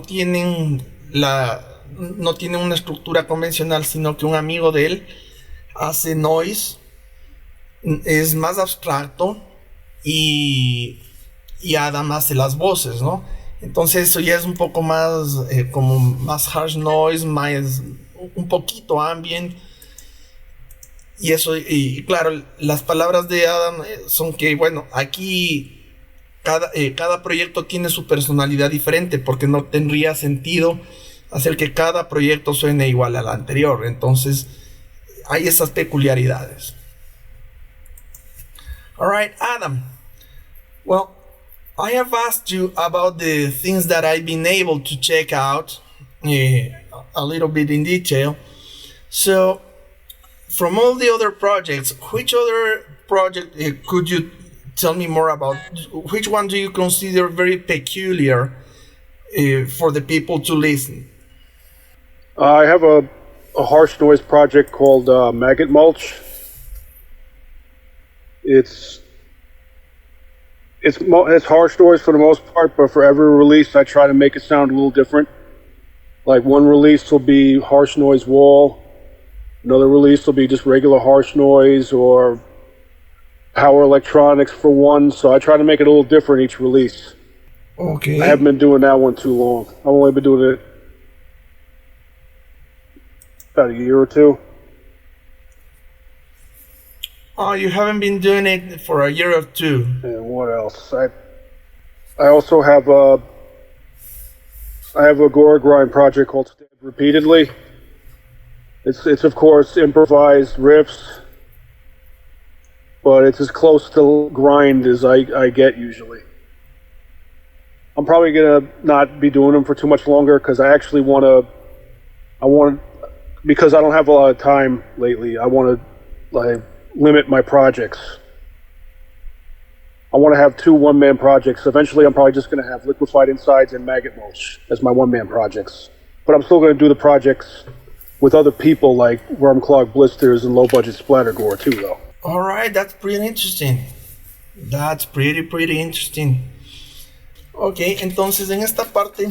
C: tienen una estructura convencional, sino que un amigo de él hace noise, es más abstracto, y Adam hace las voces, ¿no? Entonces eso ya es un poco más como más harsh noise, más un poquito ambient. Y eso, y claro, las palabras de Adam son que, bueno, aquí cada proyecto tiene su personalidad diferente, porque no tendría sentido hacer que cada proyecto suene igual al anterior. Entonces hay esas peculiaridades. Alright, Adam. Well, I have asked you about the things that I've been able to check out a little bit in detail. So, from all the other projects, which other project could you tell me more about? Which one do you consider very peculiar for the people to listen?
B: I have a harsh noise project called Maggot Mulch. It's harsh noise for the most part, but for every release I try to make it sound a little different. Like one release will be harsh noise wall, another release will be just regular harsh noise or power electronics for one, so I try to make it a little different each release.
C: Okay.
B: I haven't been doing that one too long. I've only been doing it about a year or two.
C: Oh, you haven't been doing it for a year or two.
B: And what else? I also have a gore grind project called Stabbed Repeatedly. It's of course improvised riffs, but it's as close to grind as I get usually. I'm probably gonna not be doing them for too much longer because I actually because I don't have a lot of time lately. I want to limit my projects. I want to have 2 one-man projects. Eventually, I'm probably just going to have Liquefied Insides and Maggot Mulch as my one-man projects. But I'm still going to do the projects with other people like Worm Clogged Blisters and Low Budget Splatter Gore too, though.
C: All right, that's pretty interesting. That's pretty interesting. Ok, entonces en esta parte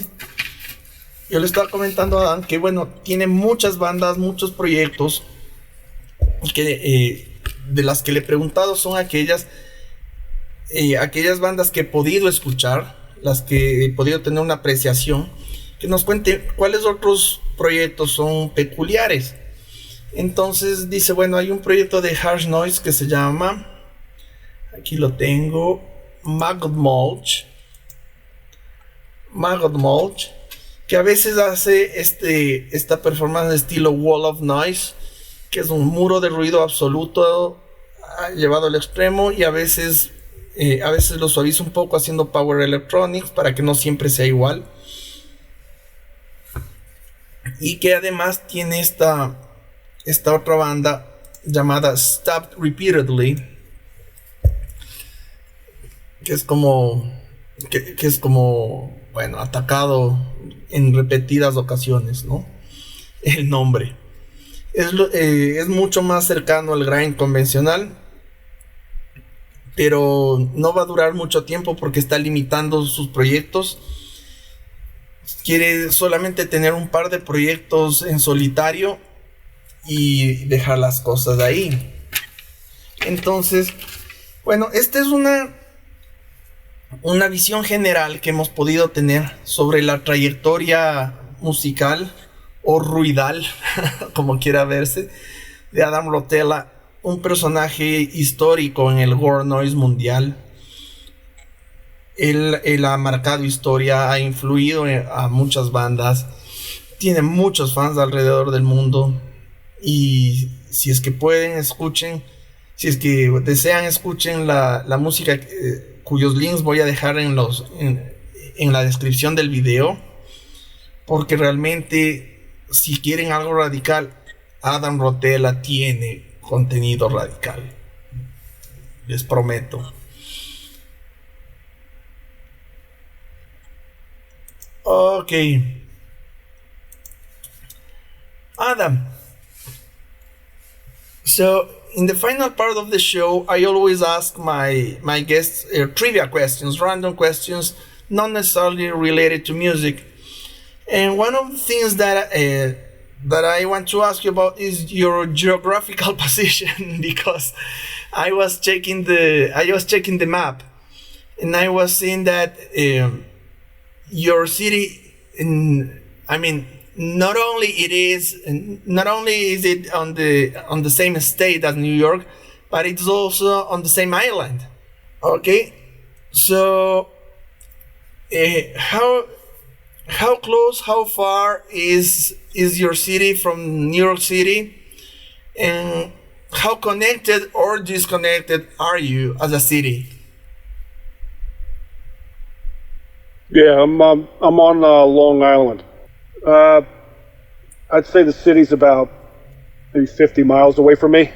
C: yo le estaba comentando a Dan que, bueno, tiene muchas bandas, muchos proyectos que de las que le he preguntado son aquellas bandas que he podido escuchar, las que he podido tener una apreciación, que nos cuente cuáles otros proyectos son peculiares. Entonces dice, bueno, hay un proyecto de harsh noise que se llama, aquí lo tengo, Maggot Mulch, que a veces hace esta performance de estilo Wall of Noise, que es un muro de ruido absoluto llevado al extremo, y a veces lo suaviza un poco haciendo power electronics para que no siempre sea igual, y que además tiene esta otra banda llamada Stabbed Repeatedly, que es como bueno, atacado en repetidas ocasiones, ¿no? El nombre es mucho más cercano al grind convencional, pero no va a durar mucho tiempo porque está limitando sus proyectos. Quiere solamente tener un par de proyectos en solitario y dejar las cosas ahí. Entonces, bueno, esta es una visión general que hemos podido tener sobre la trayectoria musical o ruidal, como quiera verse, de Adam Rotella, un personaje histórico en el Gorenoise mundial. Él ha marcado historia, ha influido a muchas bandas, tiene muchos fans alrededor del mundo, y si es que pueden, escuchen, si es que desean, escuchen la música, cuyos links voy a dejar en la descripción del video, porque realmente, si quieren algo radical, Adam Rotella tiene contenido radical, les prometo. Okay, Adam. So in the final part of the show, I always ask my guests trivia questions, random questions, not necessarily related to music. And one of the things that I want to ask you about is your geographical position, because I was checking the map, and I was seeing that your city, not only is it on the same state as New York, but it's also on the same island. Okay, so how close, how far is your city from New York City, and how connected or disconnected are you as a city?
B: Yeah, I'm on Long Island. I'd say the city's about maybe 50 miles away from me.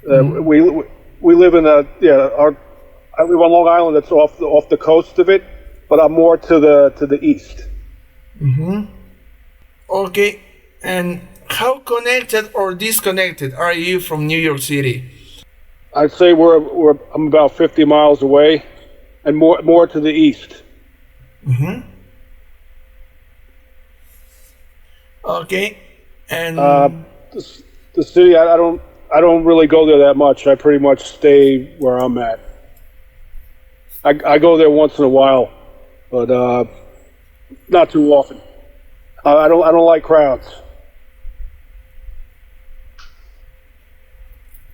B: We live in I live on Long Island. That's off the coast of it, but I'm more to the east.
C: Mm-hmm. Okay, and how connected or disconnected are you from New York City?
B: I'd say I'm about 50 miles away, and more to the east.
C: Mm-hmm. Okay, and
B: the city, I don't really go there that much. I pretty much stay where I'm at. I go there once in a while, but not too often. I don't like crowds.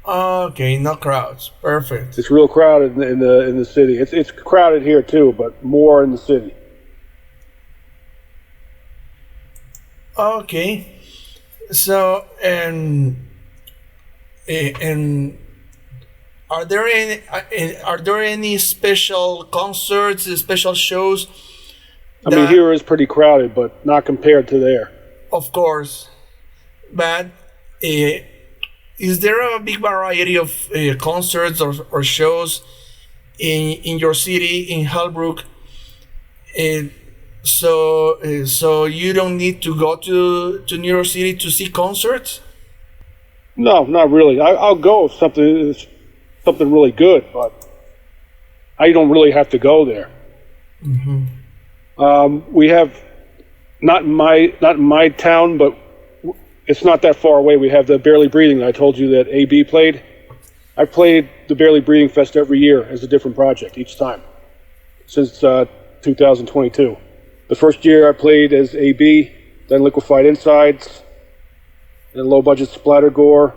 C: Okay, no crowds. Perfect.
B: It's real crowded in the city. It's crowded here too, but more in the city.
C: Okay, so and are there any special concerts, special shows?
B: I mean, here is pretty crowded, but not compared to there.
C: Of course, but is there a big variety of concerts or shows in your city, in Holbrook? So you don't need to go to New York City to see concerts?
B: No, not really. I'll go if something really good, but I don't really have to go there.
C: Mm-hmm.
B: We have not in my town, but it's not that far away. We have the Barely Breathing that I told you that AB played. I played the Barely Breathing Fest every year as a different project each time since 2022. The first year I played as AB, then Liquefied Insides, then Low Budget Splatter Gore.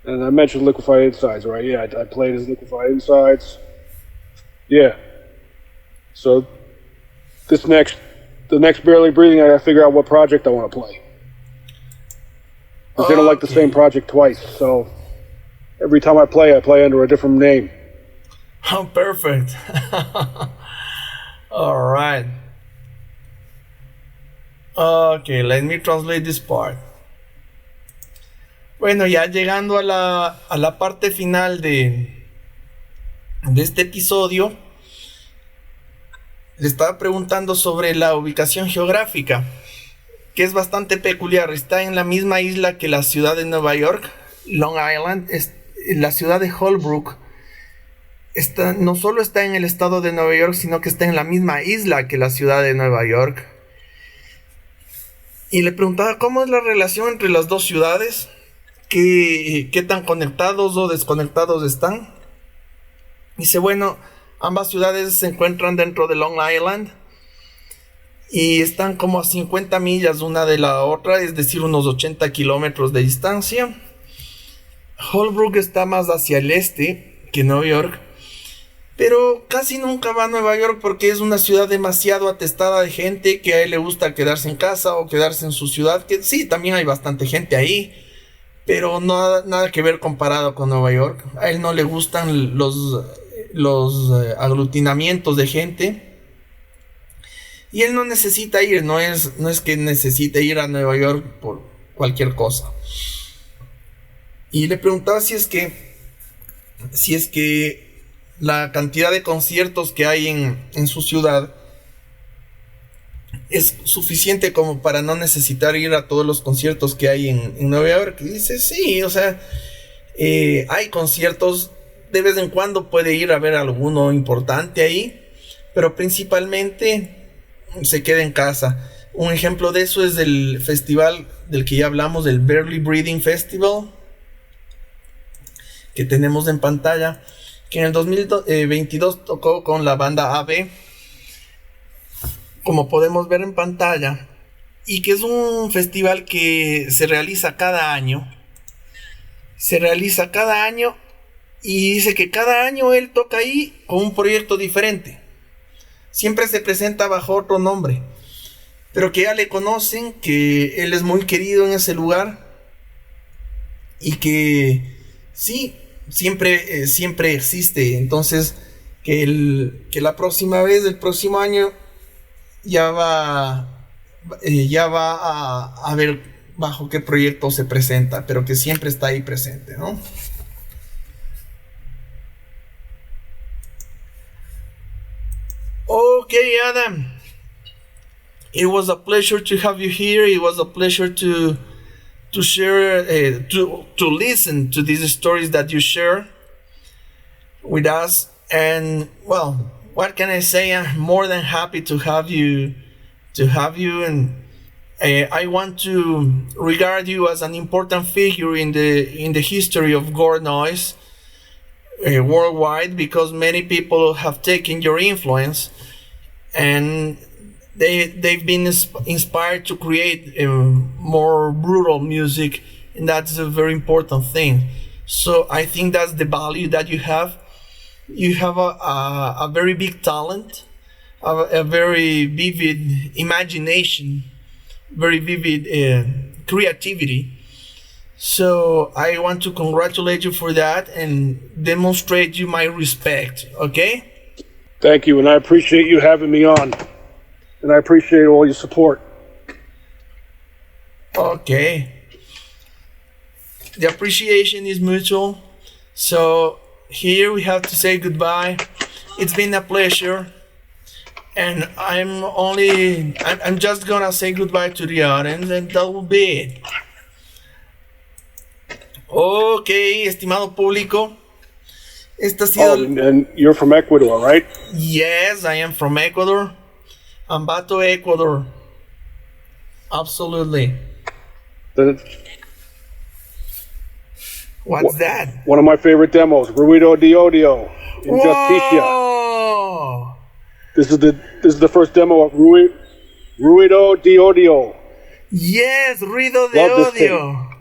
B: And I mentioned Liquefied Insides, right? Yeah, I played as Liquefied Insides. Yeah. So the next Barely Breathing, I gotta figure out what project I want to play. Because they don't like the same project twice. So every time I play under a different name.
C: Oh, perfect. All right. Okay, let me translate this part. Bueno, ya llegando a la parte final de este episodio, le estaba preguntando sobre la ubicación geográfica, que es bastante peculiar. Está en la misma isla que la ciudad de Nueva York, Long Island. La ciudad de Holbrook no solo está en el estado de Nueva York, sino que está en la misma isla que la ciudad de Nueva York. Y le preguntaba cómo es la relación entre las dos ciudades, qué tan conectados o desconectados están. Dice, bueno, ambas ciudades se encuentran dentro de Long Island, y están como a 50 millas una de la otra, es decir, unos 80 kilómetros de distancia. Holbrook está más hacia el este que Nueva York, pero casi nunca va a Nueva York porque es una ciudad demasiado atestada de gente que a él le gusta quedarse en casa o quedarse en su ciudad, que sí, también hay bastante gente ahí, pero no nada que ver comparado con Nueva York. A él no le gustan los aglutinamientos de gente. Y él no necesita ir, no es que necesite ir a Nueva York por cualquier cosa. Y le preguntaba si es que la cantidad de conciertos que hay en su ciudad es suficiente como para no necesitar ir a todos los conciertos que hay en Nueva York. Y dice, sí, o sea, hay conciertos, de vez en cuando puede ir a ver alguno importante ahí, pero principalmente se queda en casa. Un ejemplo de eso es el festival del que ya hablamos, del Barely Breathing Festival, que tenemos en pantalla, que en el 2022 tocó con la banda AB, como podemos ver en pantalla, y que es un festival que se realiza cada año. Y dice que cada año él toca ahí con un proyecto diferente. Siempre se presenta bajo otro nombre, pero que ya le conocen, que él es muy querido en ese lugar y que sí, siempre existe. Entonces que la próxima vez, el próximo año, ya va a ver bajo qué proyecto se presenta, pero que siempre está ahí presente, ¿no? Okay, Adam, it was a pleasure to have you here. It was a pleasure to share, to listen to these stories that you share with us. And well, what can I say? I'm more than happy to have you. And I want to regard you as an important figure in the history of Gorenoise worldwide, because many people have taken your influence and they've been inspired to create more brutal music, and that's a very important thing. So I think that's the value that you have. You have a very big talent, a very vivid imagination, very vivid creativity. So I want to congratulate you for that and demonstrate you my respect, okay?
B: Thank you, and I appreciate you having me on. And I appreciate all your support.
C: Okay. The appreciation is mutual. So here we have to say goodbye. It's been a pleasure. And I'm just gonna say goodbye to the audience, and that will be it. Ok, estimado público. Este ha sido
B: and you're from Ecuador, right?
C: Yes, I am from Ecuador. Ambato, Ecuador. Absolutely. What's that?
B: One of my favorite demos, Ruido de Odio, Injusticia.
C: Whoa!
B: This is the first demo of Ruido de Odio.
C: Yes, Ruido de
B: Love this
C: Odio.
B: tape.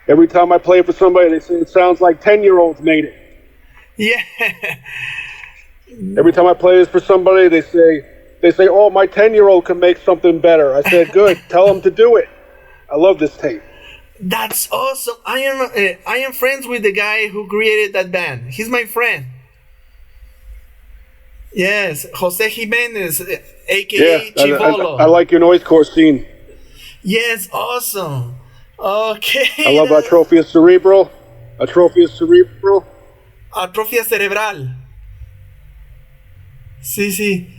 B: Every time I play it for somebody, they say it sounds like 10-year-olds made it.
C: Yeah.
B: Every time I play this for somebody, they say, oh, my 10-year-old can make something better. I said, good, tell them to do it. I love this tape.
C: That's awesome. I am friends with the guy who created that band. He's my friend. Yes, Jose Jimenez, aka Chivolo.
B: I like your noisecore scene.
C: Yes, awesome. Okay.
B: I love Atrofia Cerebral. Atrofia
C: Cerebral. Sí.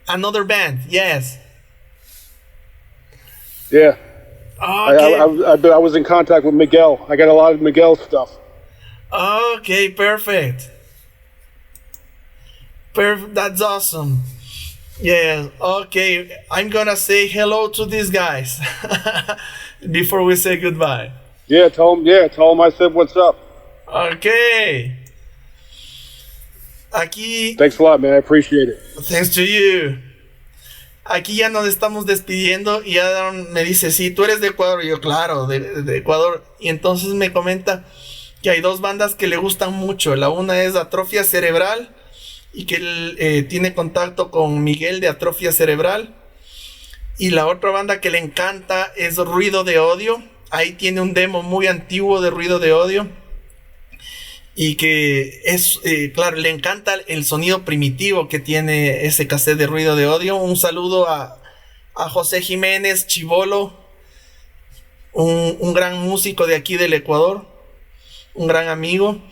C: Another band, yes.
B: Yeah.
C: Okay.
B: I was in contact with Miguel. I got a lot of Miguel stuff.
C: Okay, perfect. That's awesome. Yeah, okay. I'm gonna say hello to these guys before we say goodbye.
B: Yeah, tell them I said what's up.
C: Okay. Aquí.
B: Thanks a lot, man. I appreciate it.
C: Thanks to you. aquí ya nos estamos despidiendo y Adam me dice, sí, tú eres de Ecuador. Y yo, claro, de Ecuador. Y entonces me comenta que hay dos bandas que le gustan mucho. La una es Atrofia Cerebral y que él tiene contacto con Miguel de Atrofia Cerebral. Y la otra banda que le encanta es Ruido de Odio. Ahí tiene un demo muy antiguo de Ruido de Odio. Y que es, claro, le encanta el sonido primitivo que tiene ese cassette de Ruido de Odio. Un saludo a José Jiménez Chibolo, un gran músico de aquí del Ecuador, un gran amigo.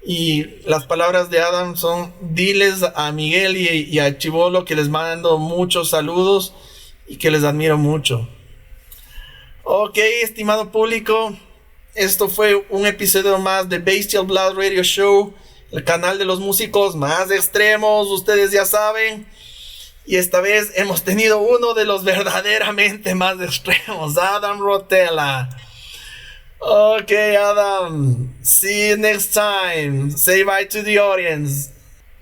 C: Y las palabras de Adam son: diles a Miguel y a Chibolo que les mando muchos saludos y que les admiro mucho. Ok, estimado público, esto fue un episodio más de Bestial Blast Radio Show, el canal de los músicos más extremos, ustedes ya saben. Y esta vez hemos tenido uno de los verdaderamente más extremos, Adam Rotella. Ok, Adam, see you next time. Say bye to the audience.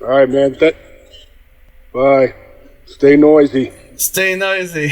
B: All right, man. Bye. Stay noisy.
C: Stay noisy.